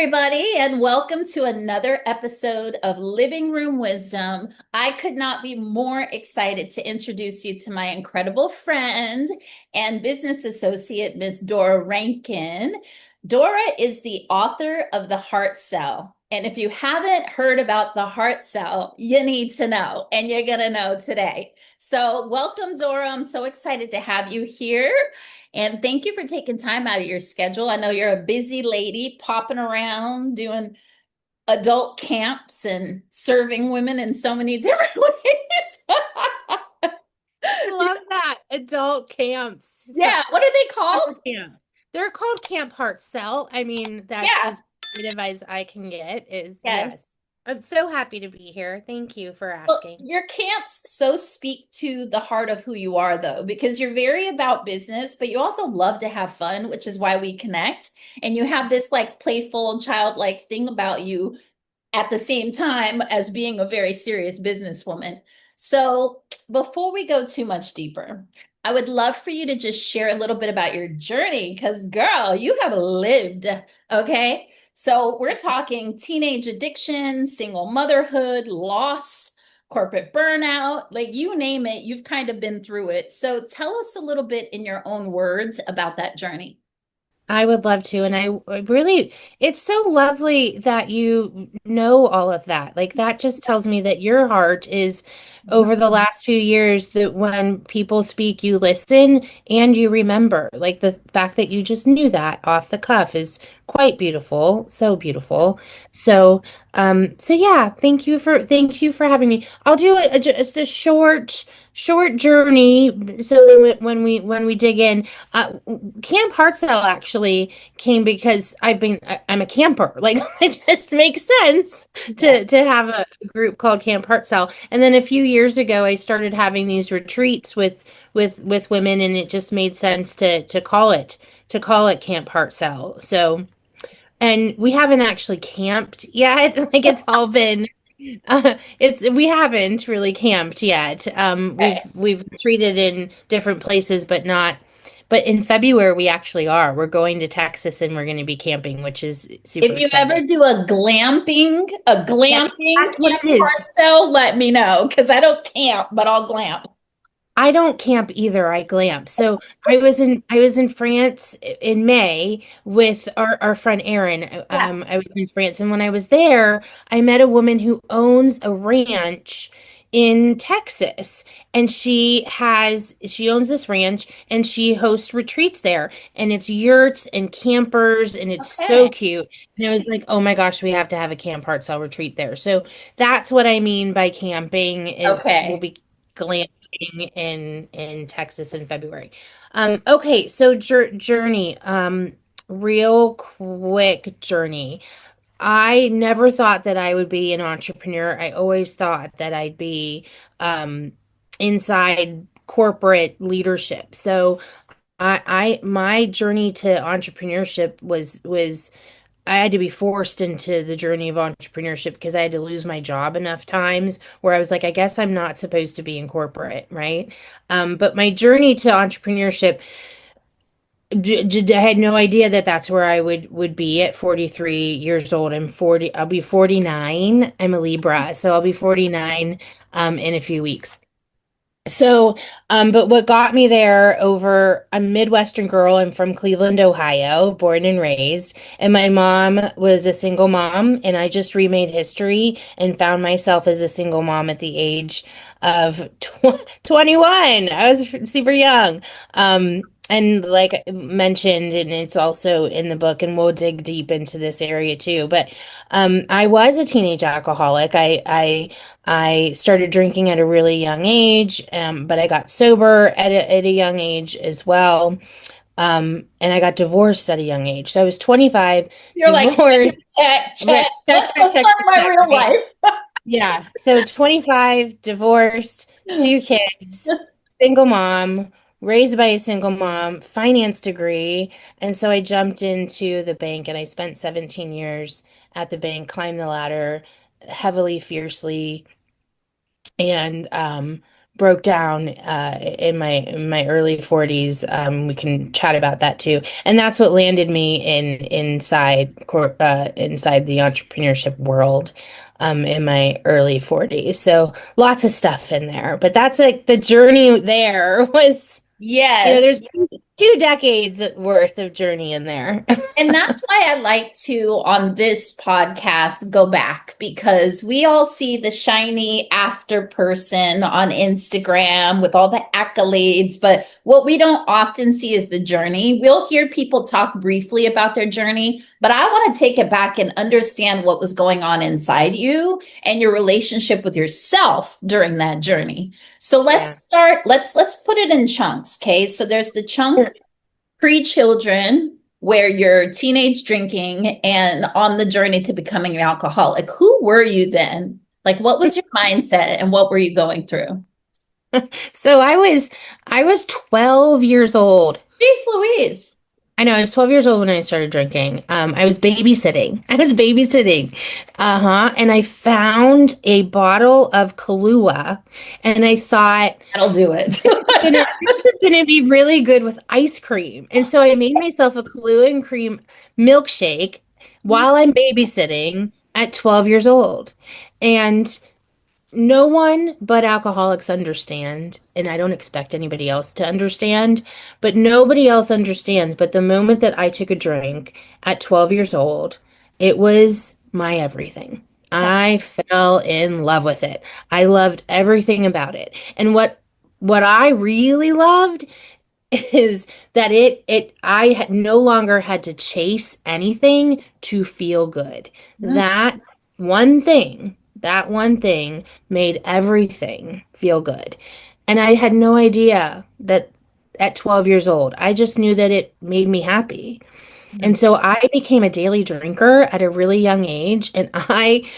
everybody, and welcome to another episode of Living Room Wisdom. I could not be more excited to introduce you to my incredible friend and business associate, Miss Dora Rankin. Dora is the author of The Heart Cell. And if you haven't heard about the heart cell, you need to know, and you're going to know today. So, welcome, Dora. I'm so excited to have you here. And thank you for taking time out of your schedule. I know you're a busy lady popping around doing adult camps and serving women in so many different ways. I love that. Adult camps. Yeah, what are they Summer called? camps. They're called Camp Heart Cell. I mean, that's Yeah, as creative as I can get is yes. yes. I'm so happy to be here. Thank you for Well, asking. your camps so speak to the heart of who you are, though, because you're very about business, but you also love to have fun, which is why we connect. And you have this like playful, childlike thing about you at the same time as being a very serious businesswoman. So, before we go too much deeper, I would love for you to just share a little bit about your journey because, girl, you have lived. Okay. So, we're talking teenage addiction, single motherhood, loss, corporate burnout, like you name it, you've kind of been through it. So, tell us a little bit in your own words about that journey. I would love to. And I really, it's so lovely that you know all of that. Like that just tells me that your heart is over the last few years that when people speak, you listen and you remember. Like the fact that you just knew that off the cuff is quite beautiful. So beautiful. So yeah, thank you for having me. I'll do just a short journey so that when we dig in. Camp Hartzell actually came because I'm a camper. Like it just makes sense Yeah. to have a group called Camp Hartzell. And then a few years ago, I started having these retreats with women, and it just made sense to call it Camp Hartzell. So, and we haven't actually camped yet. Like it's all been it's we haven't really camped yet. We've Okay. we've treated in different places, but not. But in February we actually are. We're going to Texas and we're going to be camping, which is If super you ever exciting. do a Yep, glamping that's what camp it is. park cell, let me know because I don't camp, but I'll glamp. I don't camp either. I glamp. So I was in France in May with our friend Erin. Yeah. I was in France, and when I was there, I met a woman who owns a ranch in Texas, and she owns this ranch, and she hosts retreats there, and it's yurts and campers, and it's so Okay. cute. And I was like, oh my gosh, we have to have a Camp Heart Cell retreat there. So that's what I mean by camping is we'll Okay. be glamping in Texas in February. Okay, so journey, real quick journey. I never thought that I would be an entrepreneur. I always thought that I'd be inside corporate leadership. So my journey to entrepreneurship was I had to be forced into the journey of entrepreneurship because I had to lose my job enough times where I was like, I guess I'm not supposed to be in corporate, right? But my journey to entrepreneurship, I had no idea that that's where I would be at 43 years old. I'll be 49. I'm a Libra, so I'll be 49 in a few weeks. But what got me there I'm a Midwestern girl. I'm from Cleveland, Ohio, born and raised. And my mom was a single mom, and I just remade history and found myself as a single mom at the age of 21. I was super young. And like I mentioned, and it's also in the book, and we'll dig deep into this area too. But I was a teenage alcoholic. I started drinking at a really young age, but I got sober at a young age as well. And I got divorced at a young age. So I was 25, You're like, divorced, check, check. right, check, Let's check, go check, start check, my check, real right? life. Yeah. So 25, divorced, two kids, single mom, raised by a single mom, finance degree. And so I jumped into the bank and I spent 17 years at the bank, climbed the ladder heavily, fiercely, and broke down in my early 40s. We can chat about that too. And that's what landed me inside the entrepreneurship world in my early 40s. So lots of stuff in there. But that's like the journey there was, Yes. there's two decades worth of journey in there. And that's why I like to, on this podcast, go back because we all see the shiny after person on Instagram with all the accolades. But what we don't often see is the journey. We'll hear people talk briefly about their journey, but I want to take it back and understand what was going on inside you and your relationship with yourself during that journey. So let's Yeah. start, let's put it in chunks. Okay. So there's the chunk pre-children where you're teenage drinking and on the journey to becoming an alcoholic. Who were you then? Like what was your mindset and what were you going through? So I was 12 years old. Jeez Louise. I know, I was 12 years old when I started drinking. I was babysitting. I was babysitting. Uh-huh. And I found a bottle of Kahlua and I thought, That'll do it. this is gonna be really good with ice cream. And so I made myself a Kahlua and cream milkshake while I'm babysitting at 12 years old. And no one but alcoholics understand, and I don't expect anybody else to understand, but nobody else understands. But the moment that I took a drink at 12 years old, it was my everything. I fell in love with it. I loved everything about it. And what I really loved is that I had no longer had to chase anything to feel good. That one thing made everything feel good. And I had no idea that at 12 years old, I just knew that it made me happy. And so I became a daily drinker at a really young age. And I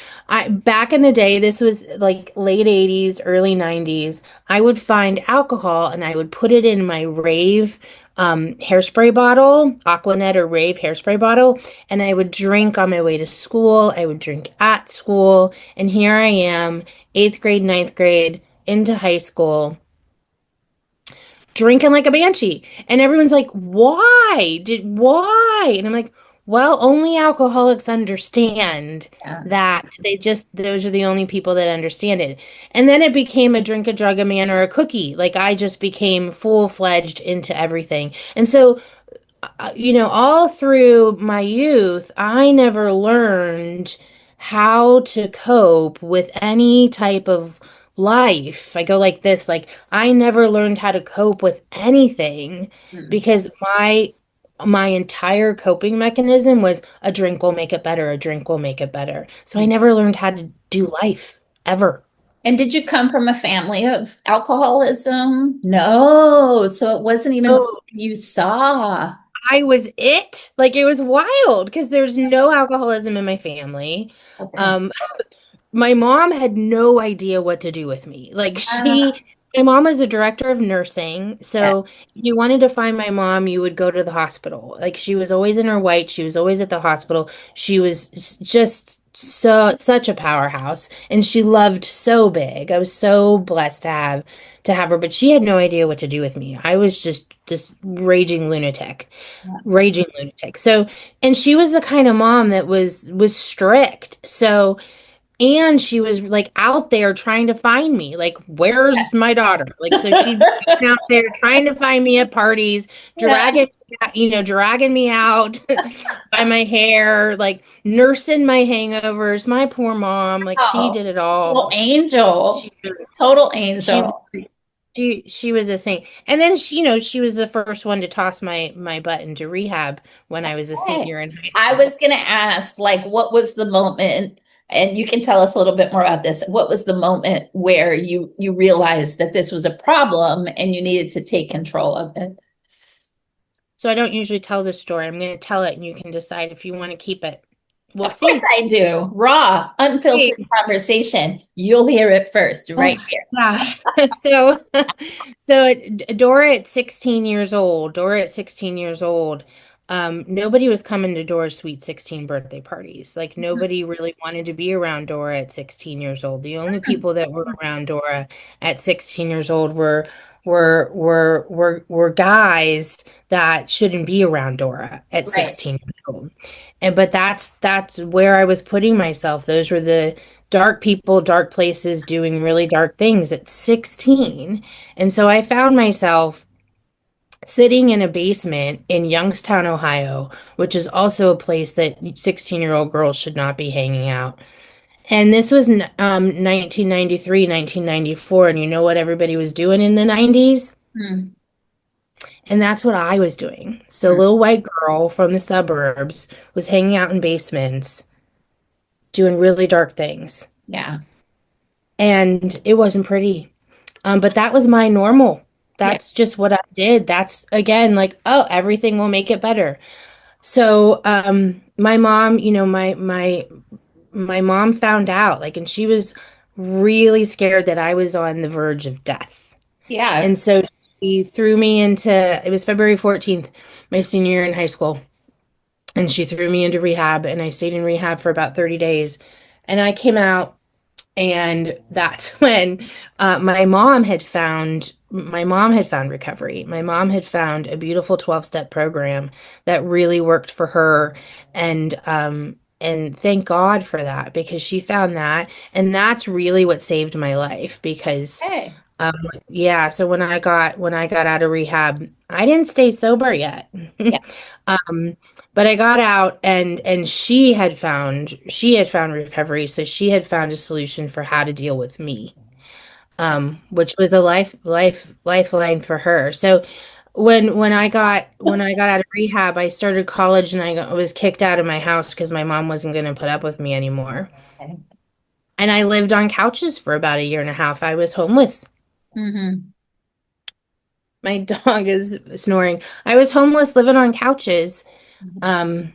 back in the day, this was like late 80s, early 90s, I would find alcohol and I would put it in my rave hairspray bottle, Aquanet or Rave hairspray bottle, and I would drink on my way to school. I would drink at school. And here I am, eighth grade, ninth grade, into high school drinking like a banshee. And everyone's like, why? And I'm like, well, only alcoholics understand Yeah. that. Those are the only people that understand it. And then it became a drink, a drug, a man, or a cookie. Like I just became full-fledged into everything. And so all through my youth, I never learned how to cope with any type of life. I go like this, like I never learned how to cope with anything Mm. because my entire coping mechanism was a drink will make it better, a drink will make it better. So I never learned how to do life ever. And did you come from a family of alcoholism? No. So it wasn't even something you saw. I was it. Like it was wild because there's no alcoholism in my family. Okay. Um, my mom had no idea what to do with me. Uh, My mom was a director of nursing. yeah. So if you wanted to find my mom, you would go to the hospital. Like she was always in her white. She was always at the hospital. She was just such a powerhouse and she loved so big. I was so blessed to have her, but she had no idea what to do with me. I was just this raging lunatic. So, and she was the kind of mom that was strict. So, and she was like out there trying to find me. Like, where's my daughter? Like, so she'd be out there trying to find me at parties, Yeah. dragging me out by my hair, like nursing my hangovers. My poor mom, like she Oh, did it total all. angel. She Total she angel. she was a saint. And then she was the first one to toss my butt into rehab when I was a Okay. senior in high I school. was going to ask, like, what was the moment, and you can tell us a little bit more about this. What was the moment where you realized that this was a problem and you needed to take control of it? So I don't usually tell this story. I'm going to tell it and you can decide if you want to keep it. We'll Of course see. I do. Raw, unfiltered Hey. conversation. You'll hear it first, Oh, right here. gosh. So Dora at 16 years old, Dora at 16 years old, Nobody was coming to Dora's sweet 16 birthday parties. Like nobody really wanted to be around Dora at 16 years old. The only people that were around Dora at 16 years old were guys that shouldn't be around Dora at Right. 16 years old. And but that's where I was putting myself. Those were the dark people, dark places doing really dark things at 16. And so I found myself sitting in a basement in Youngstown, Ohio, which is also a place that 16-year-old girls should not be hanging out. And this was 1993, 1994, and you know what everybody was doing in the 90s? Mm, And that's what I was doing. So, a mm. little white girl from the suburbs was hanging out in basements, doing really dark things. Yeah. And it wasn't pretty. But that was my normal. Yeah. That's just what I did. That's again like, oh, everything will make it better. So, my mom, my mom found out, like, and she was really scared that I was on the verge of death. Yeah. And so she threw me into, it was February 14th, my senior year in high school, and she threw me into rehab, and I stayed in rehab for about 30 days. And I came out, and that's when my mom had found recovery. My mom had found a beautiful 12-step program that really worked for her, and thank God for that because she found that, and that's really what saved my life because Hey. um yeah, so when I got out of rehab, I didn't stay sober yet. Yeah. Um, but I got out, and she had found recovery, so she had found a solution for how to deal with me, which was a lifeline for her. So when I got out of rehab, I started college, and was kicked out of my house because my mom wasn't going to put up with me anymore. Okay. And I lived on couches for about a year and a half. I was homeless. Mm-hmm. My dog is snoring. I was homeless, living on couches. Of Um,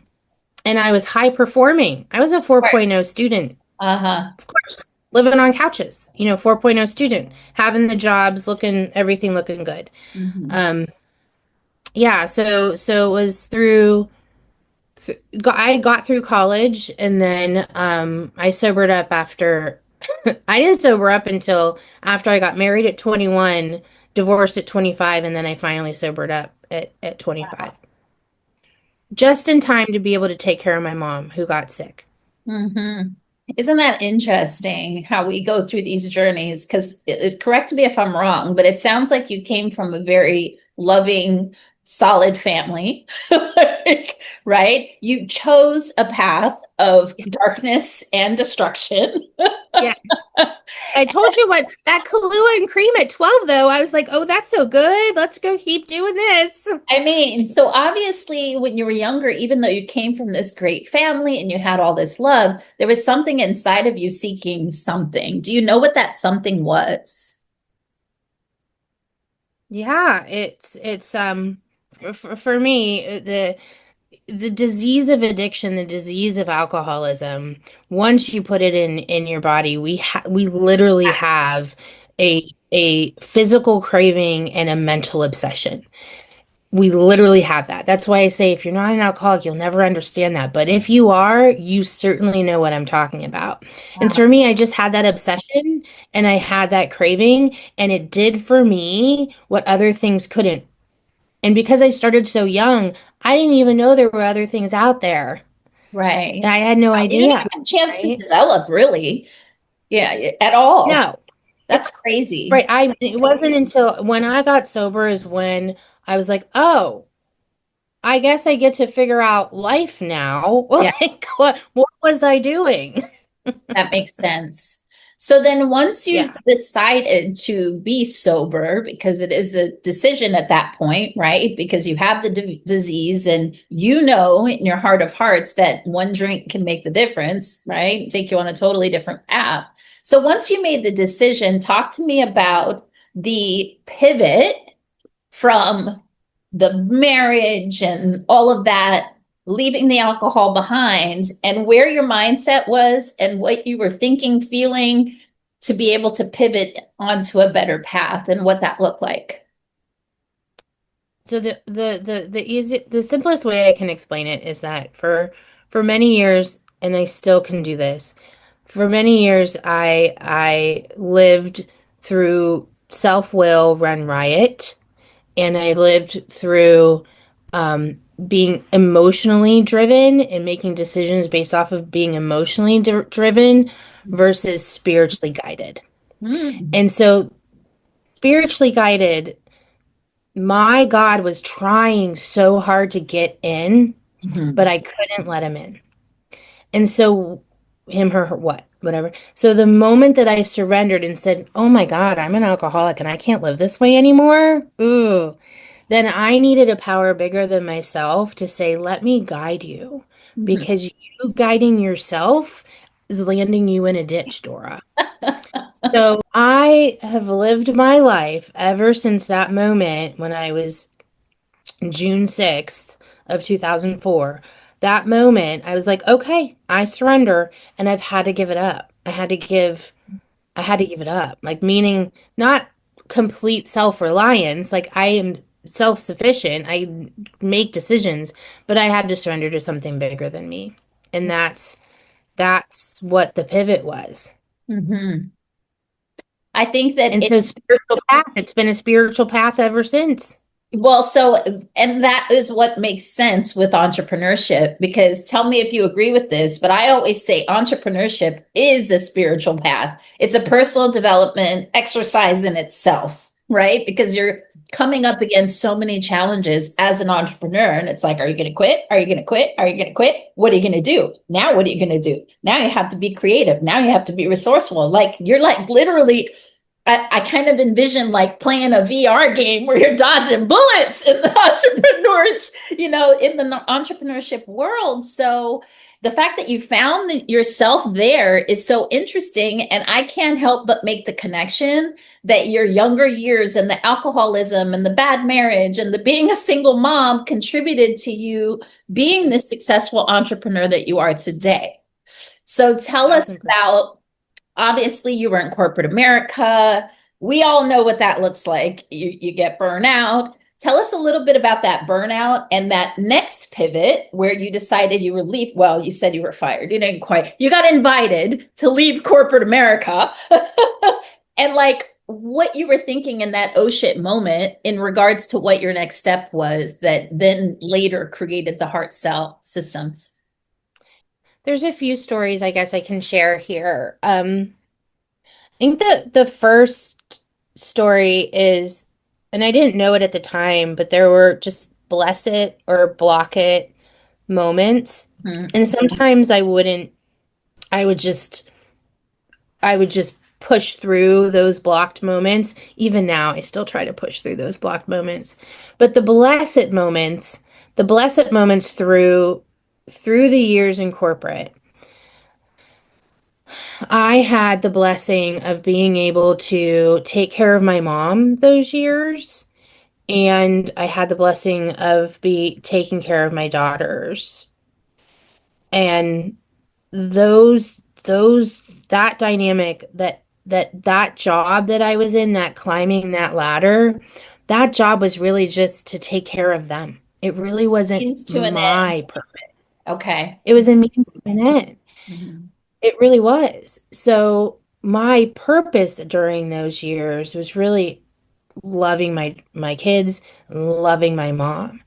and I was high performing. I was a course. 4.0 student, Uh-huh. of course, living on couches, 4.0 student, having the jobs, everything looking good. Mm-hmm. Um, yeah, so it was I got through college, and then I sobered up after I didn't sober up until after I got married at 21, divorced at 25, and then I finally sobered up at 25. Just in time to be able to take care of my mom who got sick. Mm-hmm. Isn't that interesting how we go through these journeys? Because correct me if I'm wrong, but it sounds like you came from a very loving, solid family, like, right? You chose a path of darkness and destruction. Yes. I told you what that Kahlua and cream at 12 though. I was like, "Oh, that's so good. Let's go keep doing this." I mean, so obviously, when you were younger, even though you came from this great family and you had all this love, there was something inside of you seeking something. Do you know what that something was? Yeah, it's for me the disease of addiction, the disease of alcoholism, once you put it in your body, we literally have a physical craving and a mental obsession. We literally have that. That's why I say if you're not an alcoholic, you'll never understand that. But if you are, you certainly know what I'm talking about. And so for me, I just had that obsession, and I had that craving, and it did for me what other things couldn't. And because I started so young, I didn't even know there were other things out there. Right. I had no You didn't even idea, have a chance to right? develop, really. Yeah, at all. No. That's crazy. Right. It wasn't until when I got sober is when I was like, oh, I guess I get to figure out life now. Yeah, Like, what was I doing? that makes sense. So then once you Yeah. decided to be sober, because it is a decision at that point, right? Because you have the disease and you know in your heart of hearts that one drink can make the difference, right? Take you on a totally different path. So once you made the decision, talk to me about the pivot from the marriage and all of that, leaving the alcohol behind, and where your mindset was and what you were thinking, feeling to be able to pivot onto a better path and what that looked like. So the simplest way I can explain it is that for many years, and I still can do this, for many years I lived through self-will run riot, and I lived through being emotionally driven and making decisions based off of being emotionally driven versus spiritually guided. Mm-hmm. And so spiritually guided, my God was trying so hard to get in, but I couldn't let him in. And so him, her, what, whatever. So the moment that I surrendered and said, "Oh my God, I'm an alcoholic and I can't live this way anymore," ooh, then I needed a power bigger than myself to say, "Let me guide you," Mm-hmm. because you guiding yourself is landing you in a ditch, Dora. So I have lived my life ever since that moment when I was June 6th of 2004. That moment, I was like, okay, I surrender, and I've had to give it up. I had to give it up. Like, meaning not complete self-reliance, like I am self-sufficient. I make decisions, but I had to surrender to something bigger than me. And that's what the pivot was. Mm-hmm. I think that And so spiritual path, it's been a spiritual path ever since. well, so, and that is what makes sense with entrepreneurship, because tell me if you agree with this, but I always say entrepreneurship is a spiritual path. It's a personal development exercise in itself, right? Because you're coming up against so many challenges as an entrepreneur. And it's like, are you going to quit? Are you going to quit? Are you going to quit? What are you going to do? Now, what are you going to do? Now you have to be creative. Now you have to be resourceful. Like, you're like literally I kind of envision like playing a VR game where you're dodging bullets in the entrepreneurs, in the entrepreneurship world. So the fact that you found yourself there is so interesting. And I can't help but make the connection that your younger years and the alcoholism and the bad marriage and the being a single mom contributed to you being this successful entrepreneur that you are today. So tell us 1000%. about, obviously you were in corporate America. We all know what that looks like. You get burnout. Tell us a little bit about that burnout and that next pivot where you decided you were leave. Well, you said you were fired. You didn't quite. You got invited to leave corporate America, and like what you were thinking in that oh shit moment in regards to what your next step was that then later created the heart cell systems. There's a few stories I guess I can share here. I think the first story is, and I didn't know it at the time, but there were just bless it or block it moments. Mm-hmm. And sometimes I would just, I would just push through those blocked moments. Even now, I still try to push through those blocked moments. But the blessed moments through the years in corporate, I had the blessing of being able to take care of my mom those years, and I had the blessing of be taking care of my daughters. And that dynamic, that job that I was in, that climbing that ladder, that job was really just to take care of them. It really wasn't Means to an end. my purpose. Okay. It was a means to an end. Mhm. It really was. So my purpose during those years was really loving my kids, loving my mom.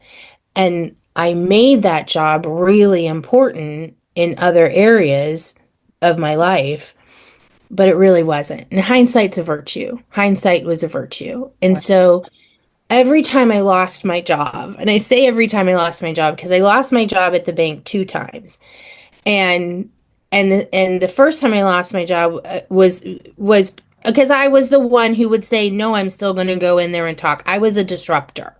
And I made that job really important in other areas of my life, but it really wasn't. And hindsight's a virtue. Hindsight was a virtue. And so every time I lost my job, and I say every time I lost my job because I lost my job at the bank 2 times. And and the first time I lost my job was because I was the one who would say, "No, I'm still going to go in there and talk." I was a disruptor.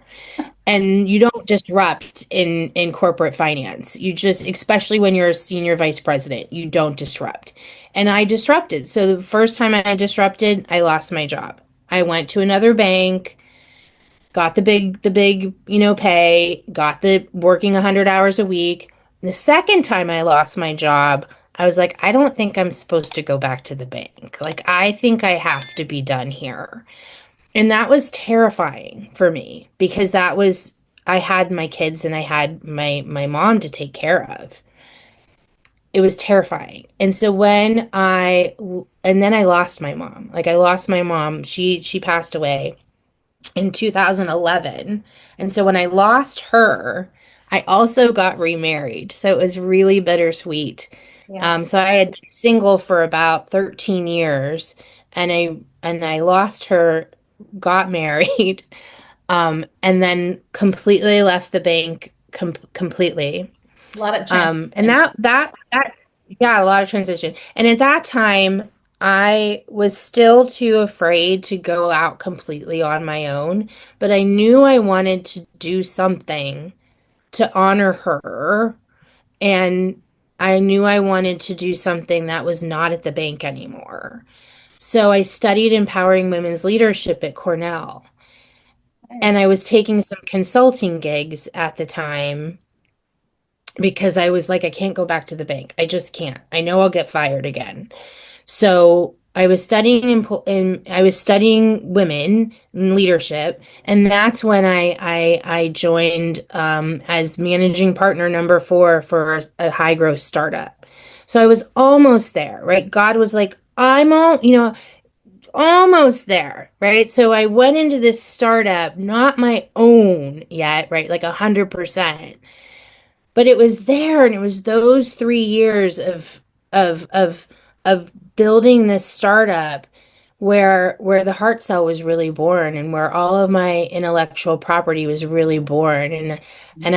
And you don't disrupt in corporate finance. You just, especially when you're a senior vice president, you don't disrupt. And I disrupted. So the first time I disrupted, I lost my job. I went to another bank, got the big, pay, got the working 100 hours a week. The second time I lost my job, I was like, I don't think I'm supposed to go back to the bank. Like, I think I have to be done here. And that was terrifying for me because that was I had my kids and I had my mom to take care of. It was terrifying. And so and then I lost my mom. Like I lost my mom. She passed away in 2011. And so when I lost her, I also got remarried. So it was really bittersweet. Yeah. So I had been single for about 13 years and I lost her, got married, and then completely left the bank completely. A lot of And transition. that yeah, a lot of transition. And at that time, I was still too afraid to go out completely on my own, but I knew I wanted to do something to honor her, and I knew I wanted to do something that was not at the bank anymore. So I studied empowering women's leadership at Cornell, and Nice. I was taking some consulting gigs at the time because I was like, I can't go back to the bank. I just can't. I know I'll get fired again. So I was studying I was studying women in leadership, and that's when I joined as managing partner number 4 for a high growth startup. So I was almost there, right? God was like, I'm all, almost there, right? So I went into this startup, not my own yet, right? Like 100%, but it was there, and it was those 3 years of of of building this startup where the heart cell was really born, and where all of my intellectual property was really born, and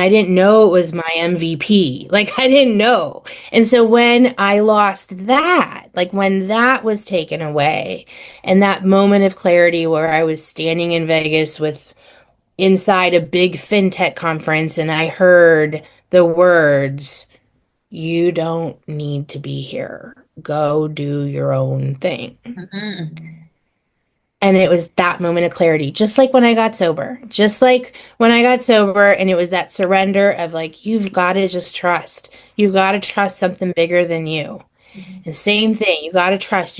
I didn't know it was my MVP. Like I didn't know. And so when I lost that, like when that was taken away, and that moment of clarity where I was standing in Vegas with inside a big fintech conference, and I heard the words, "You don't need to be here. Go do your own thing." Mhm. And it was that moment of clarity, just like when I got sober, just like when I got sober, and it was that surrender of like, you've got to just trust. You've got to trust something bigger than you. Mhm. And same thing, you got to trust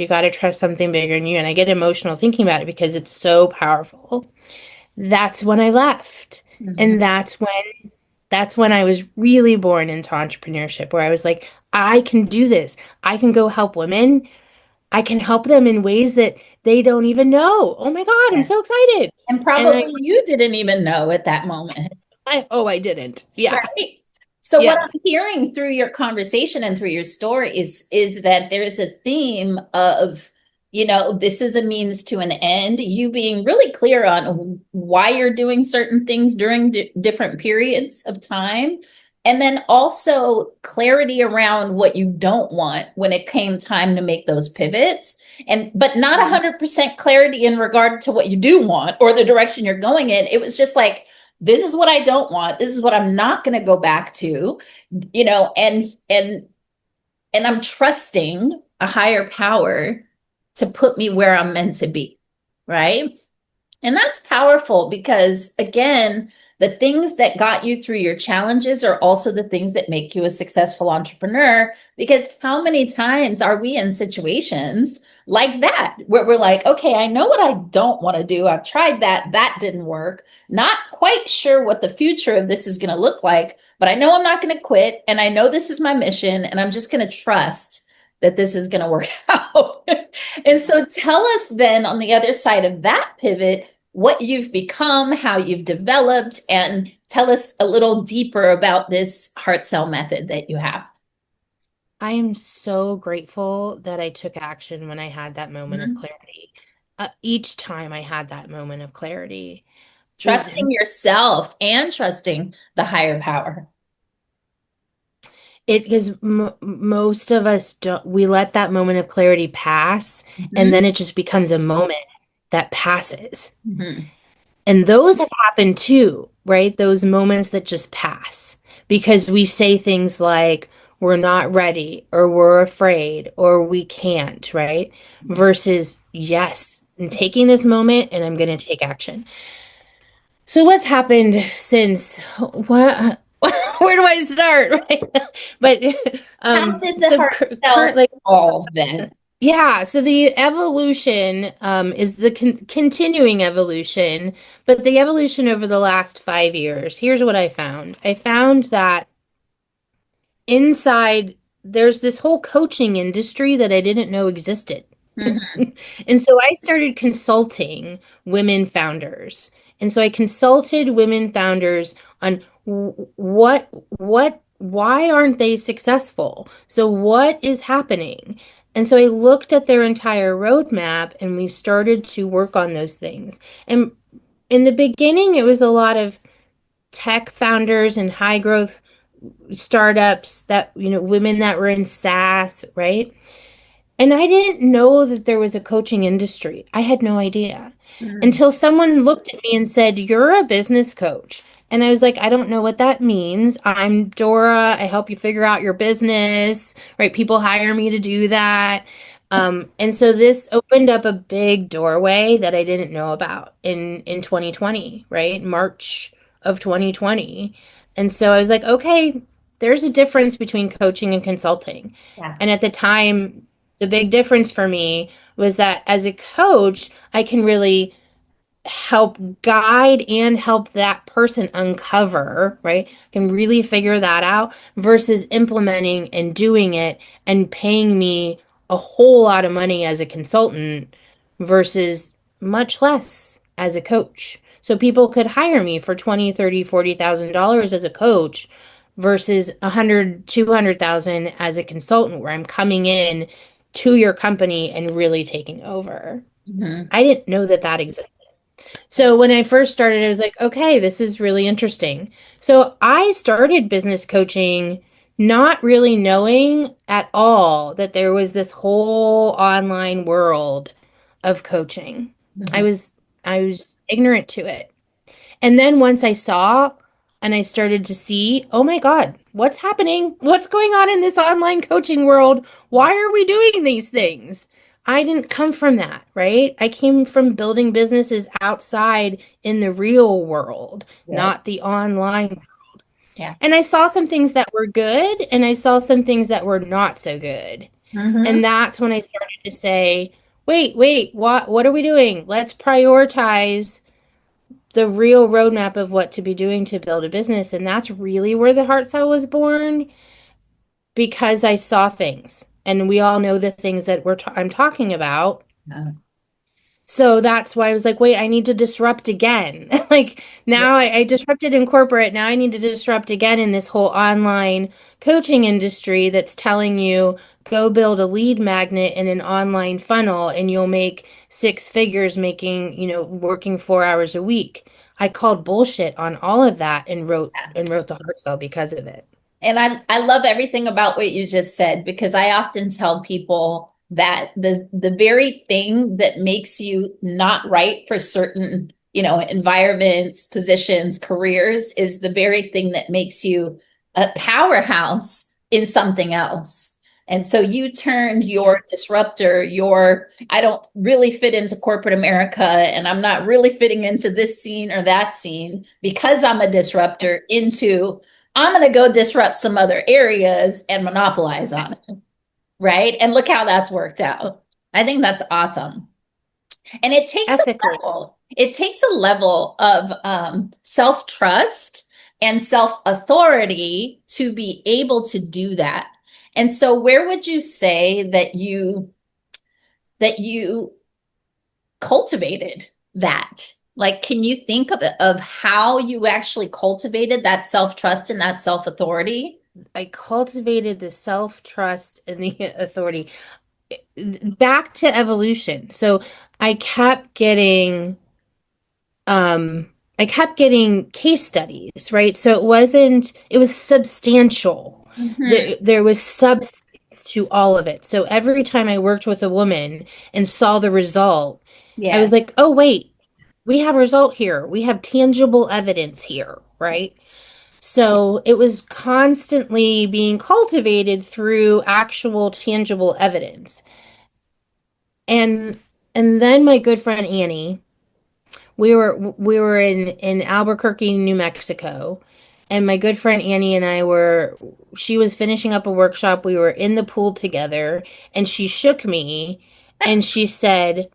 something bigger than you. And I get emotional thinking about it because it's so powerful. That's when I left. Mhm. And that's when I was really born into entrepreneurship, where I was like, I can do this. I can go help women. I can help them in ways that they don't even know. Oh my God, I'm Yeah. so excited. And And probably you didn't even know at that moment. I didn't. Yeah. Right. So what Yeah. I'm hearing through your conversation and through your story is that there's a theme of, this is a means to an end, you being really clear on why you're doing certain things during different periods of time. And then also clarity around what you don't want when it came time to make those pivots. And but not 100% clarity in regard to what you do want or the direction you're going in. It was just like, this is what I don't want. This is what I'm not going to go back to, and I'm trusting a higher power to put me where I'm meant to be, right? And that's powerful because, again, the things that got you through your challenges are also the things that make you a successful entrepreneur. Because how many times are we in situations like that where we're like, okay, I know what I don't want to do. I've tried that. That didn't work. Not quite sure what the future of this is going to look like, but I know I'm not going to quit. And I know this is my mission. And I'm just going to trust that this is going to work out. And so tell us then on the other side of that pivot, what you've become, how you've developed, and tell us a little deeper about this heart cell method that you have. I am so grateful that I took action when I had that moment of Mhm. clarity. Each time I had that moment of clarity, it Trusting yourself and trusting the higher power. It because most of us don't, we let that moment of clarity pass, and Mhm. then it just becomes a moment that passes. Mhm. And those have happened too, right? Those moments that just pass because we say things like, we're not ready, or we're afraid, or we can't, right? Versus, yes, I'm taking this moment and I'm going to take action. So what's happened since what where do I start? Right? But How did the so heart cell currently evolve then? Yeah, so the evolution is the continuing evolution, but the evolution over the last 5 years. Here's what I found. I found that inside there's this whole coaching industry that I didn't know existed. Hmm. And so I started consulting women founders. And so I consulted women founders on why aren't they successful? So what is happening? And so I looked at their entire roadmap and we started to work on those things. And in the beginning, it was a lot of tech founders and high growth startups that, women that were in SaaS, right? And I didn't know that there was a coaching industry. I had no idea Hmm. until someone looked at me and said, "You're a business coach." And I was like, "I don't know what that means. I'm Dora. I help you figure out your business, right? People hire me to do that." And so this opened up a big doorway that I didn't know about in 2020, right? March of 2020. And so I was like, okay, there's a difference between coaching and consulting. Yeah. And at the time, the big difference for me was that as a coach, I can really help guide and help that person uncover, right? Can really figure that out versus implementing and doing it and paying me a whole lot of money as a consultant versus much less as a coach. So people could hire me for 20, 30, $40,000 as a coach versus 100, 200,000 as a consultant where I'm coming in to your company and really taking over. Hmm. I didn't know that that existed. So when I first started, I was like, okay, this is really interesting. So I started business coaching not really knowing at all that there was this whole online world of coaching. I Hmm. was I was ignorant to it. And then once I saw and I started to see, oh my God, what's happening? What's going on in this online coaching world? Why are we doing these things? I didn't come from that, right? I came from building businesses outside in the real world, Yep. not the online. Yeah. And I saw some things that were good and I saw some things that were not so good. Hmm. And that's when I started to say, wait, what are we doing? Let's prioritize the real roadmap of what to be doing to build a business. And that's really where the heart cell was born because I saw things. And we all know the things that I'm talking about. So that's why I was like, wait, I need to disrupt again. Like now I disrupted in corporate. Now I need to disrupt again in this whole online coaching industry that's telling you go build a lead magnet in an online funnel and you'll make six figures making, working 4 hours a week. I called bullshit on all of that and wrote the hard sell because of it. And I love everything about what you just said because I often tell people that the very thing that makes you not right for certain, environments, positions, careers is the very thing that makes you a powerhouse in something else. And so you turned Yeah. your disruptor, your I don't really fit into corporate America and I'm not really fitting into this scene or that scene because I'm a disruptor into I'm going to go disrupt some other areas and monopolize on it. Right. And look how that's worked out. I think that's awesome. And it takes a Ethically. level, it takes a level of self-trust and self-authority to be able to do that. And so where would you say that you cultivated that? Like, can you think of how you actually cultivated that self-trust and that self-authority? I cultivated the self-trust and the authority back to evolution. So I kept getting um I kept getting case studies, right? So it was substantial. Hmm. There was substance to all of it. So every time I worked with a woman and saw the result, I Yeah. was like, "Oh wait, we have a result here. We have tangible evidence here, right?" So it Yes. was constantly being cultivated through actual tangible evidence. And and then my good friend Annie, we were in Albuquerque, New Mexico, And my good friend Annie and I were, she was finishing up a workshop. We were in the pool together, and she shook me and she said,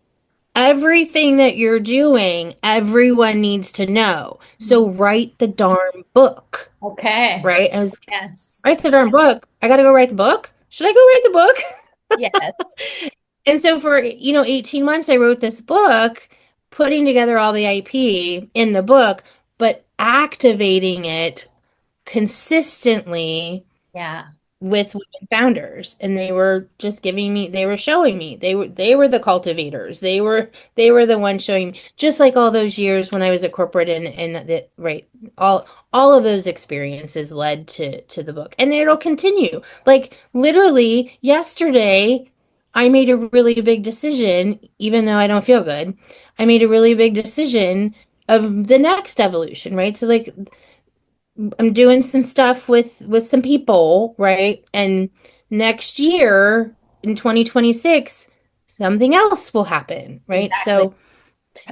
everything that you're doing, everyone needs to know. So write the darn book, Okay. right? I was like, Yes. write the darn book. I got to go write the book. Should I go write the book? Yes. And so for, 18 months, I wrote this book, putting together all the IP in the book, but activating it consistently Yeah. with women founders, and they were just giving me, they were showing me, they were the cultivators, they were the ones showing me, just like all those years when I was at corporate, and the right, all of those experiences led to the book, and it'll continue. Like literally yesterday I made a really big decision, even though I don't feel good. I made a really big decision of the next evolution, right? So like I'm doing some stuff with some people, right? And next year in 2026, something else will happen, right? Exactly. So,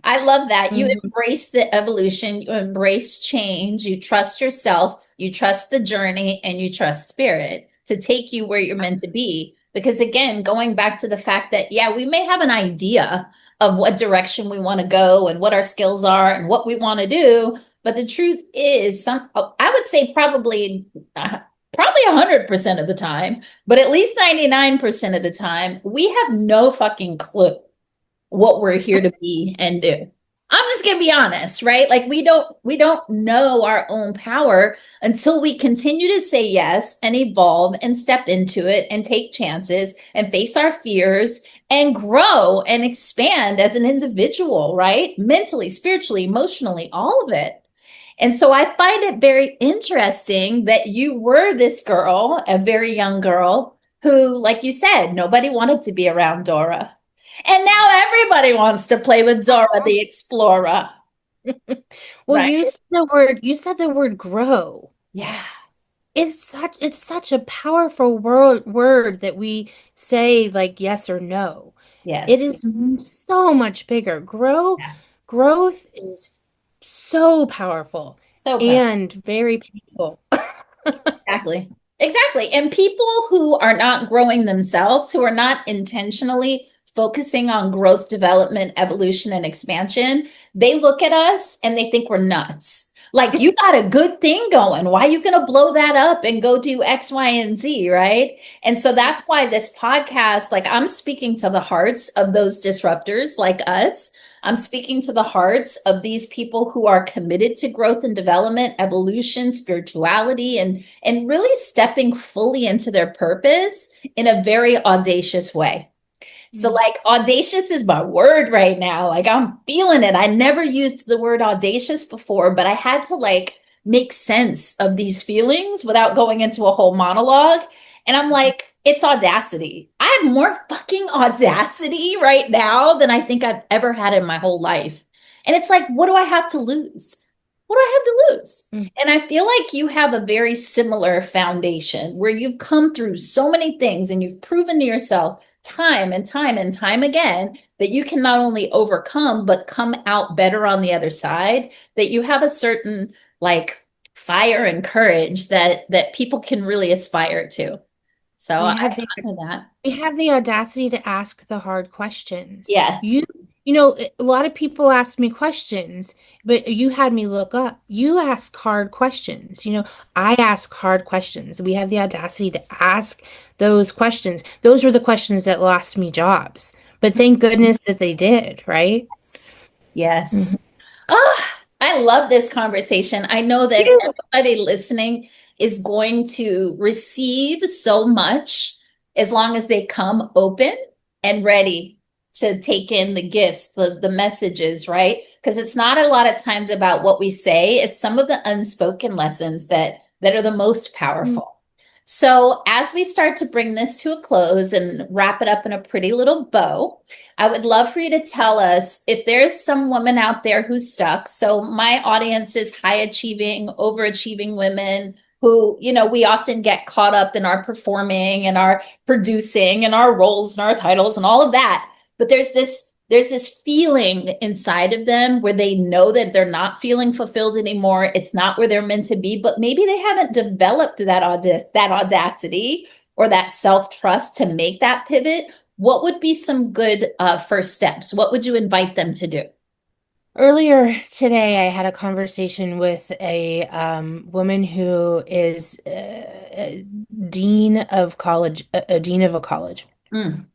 I love that. You mhm, embrace the evolution, you embrace change, you trust yourself, you trust the journey, and you trust spirit to take you where you're meant to be. Because again, going back to the fact that, yeah, we may have an idea of what direction we want to go and what our skills are and what we want to do. But the truth is, I would say probably 100% of the time, but at least 99% of the time, we have no fucking clue what we're here to be and do. I'm just going to be honest, right? Like we don't know our own power until we continue to say yes and evolve and step into it and take chances and face our fears and grow and expand as an individual, right? Mentally, spiritually, emotionally, all of it. And so I find it very interesting that you were this girl, a very young girl, who, like you said, nobody wanted to be around Dora. And now everybody wants to play with Dora the Explorer, well, right? you said the word grow. Yeah. It's such a powerful word that we say like yes or no. It Yes. is so much bigger. Yeah. Growth is so powerful So powerful. and very painful. Exactly. Exactly. And people who are not growing themselves, who are not intentionally focusing on growth, development, evolution, and expansion, they look at us and they think we're nuts. Like, you got a good thing going. Why are you going to blow that up and go do X, Y, and Z? Right. And so that's why this podcast, like, I'm speaking to the hearts of those disruptors like us. I'm speaking to the hearts of these people who are committed to growth and development, evolution, spirituality, and really stepping fully into their purpose in a very audacious way. So, Mm. like, audacious is my word right now. Like, I'm feeling it. I never used the word audacious before, but I had to like make sense of these feelings without going into a whole monologue. And I'm like, it's audacity. I have more fucking audacity right now than I think I've ever had in my whole life. And it's like, what do I have to lose? What do I have to lose? Mm. And I feel like you have a very similar foundation where you've come through so many things and you've proven to yourself time and time and time again that you can not only overcome but come out better on the other side, that you have a certain like fire and courage that people can really aspire to. So We I have the honor that. we have the audacity to ask the hard questions. Yes. A lot of people ask me questions, but you had me look up. You ask hard questions. I ask hard questions. We have the audacity to ask those questions. Those were the questions that lost me jobs. But thank goodness that they did, right? Yes. Mhm. Oh, I love this conversation. I know that You. everybody listening is going to receive so much as long as they come open and ready to take in the gifts, the messages, right? Because it's not a lot of times about what we say, it's some of the unspoken lessons that are the most powerful. So, as we start to bring this to a close and wrap it up in a pretty little bow, I would love for you to tell us if there's some woman out there who's stuck. So my audience is high achieving, overachieving women who, we often get caught up in our performing and our producing and our roles and our titles and all of that. But there's this there's this feeling inside of them where they know that they're not feeling fulfilled anymore. It's not where they're meant to be, but maybe they haven't developed that audacity or that self-trust to make that pivot. What would be some good first steps? What would you invite them to do? Earlier today, I had a conversation with a woman who is a dean of college, a dean of a college, Mm,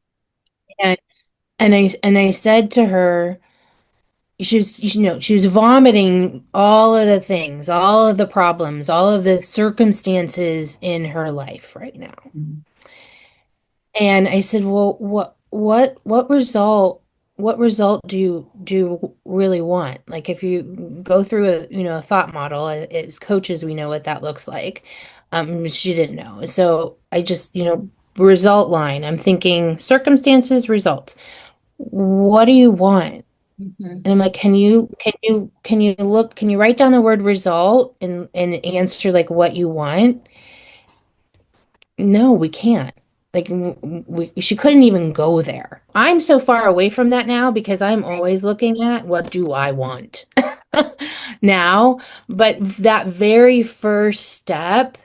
and and I said to her, she was vomiting all of the things, all of the problems, all of the circumstances in her life right now. mm, And I said, "Well, what result do you really want? Like if you go through a thought model, as coaches, we know what that looks like." She didn't know. So I just, result line. I'm thinking circumstances, results. What do you want? mhm, And I'm like, can you write down the word result and answer like what you want? No, we can't. Like she couldn't even go there. I'm so far away from that now because I'm always looking at what do I want now. But that very first step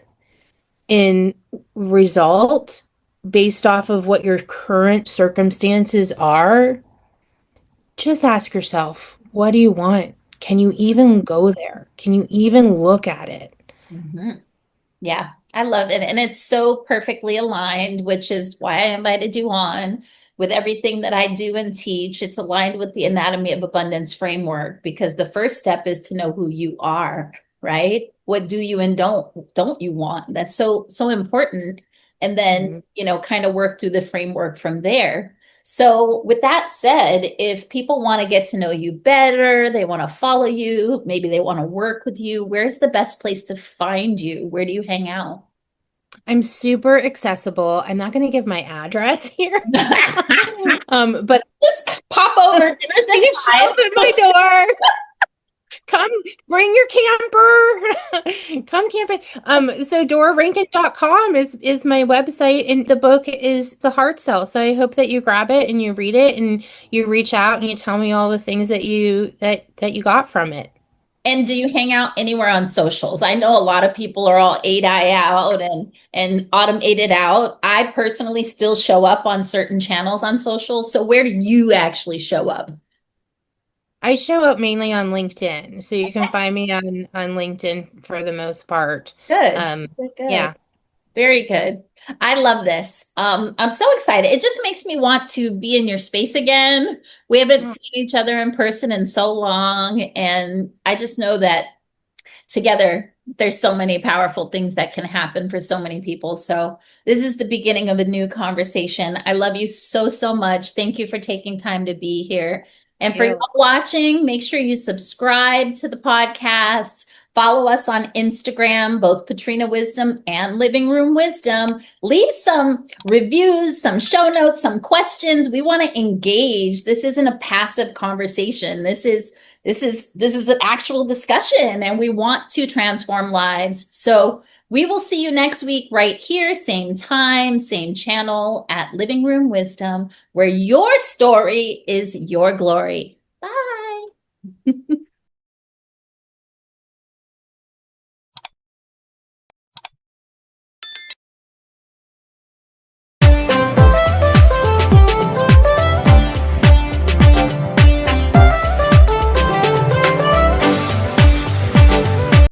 in result based off of what your current circumstances are, just ask yourself, what do you want? Can you even go there? Can you even look at it? mhm. Yeah, I love it. And it's so perfectly aligned, which is why I invited you on with everything that I do and teach. It's aligned with the Anatomy of Abundance framework because the first step is to know who you are, right? What do you and don't you want? That's so important. And then, Mhm. kind of work through the framework from there. So, with that said, if people want to get to know you better, they want to follow you, maybe they want to work with you, where's the best place to find you? Where do you hang out? I'm super accessible. I'm not going to give my address here. But Just pop over, you intersect can show five. up at my door. Come bring your camper. Come camping. So DoraRankin.com is my website and the book is The Heart Cell. So I hope that you grab it and you read it and you reach out and you tell me all the things that you got from it. And do you hang out anywhere on socials? I know a lot of people are all ADI out and automated out. I personally still show up on certain channels on social. So where do you actually show up? I show up mainly on LinkedIn, so you can find me on LinkedIn for the most part. Good. Um, Good, good. yeah. Very good. I love this. I'm so excited. It just makes me want to be in your space again. We haven't Oh, seen each other in person in so long, and I just know that together there's so many powerful things that can happen for so many people. So this is the beginning of a new conversation. I love you so much. Thank you for taking time to be here. And for y'all you. watching, make sure you subscribe to the podcast. Follow us on Instagram, both Patrina Wisdom and Living Room Wisdom. Leave some reviews, some show notes, some questions. We want to engage. This isn't a passive conversation. This is an actual discussion and we want to transform lives. So we will see you next week right here, same time, same channel at Living Room Wisdom, where your story is your glory. Bye.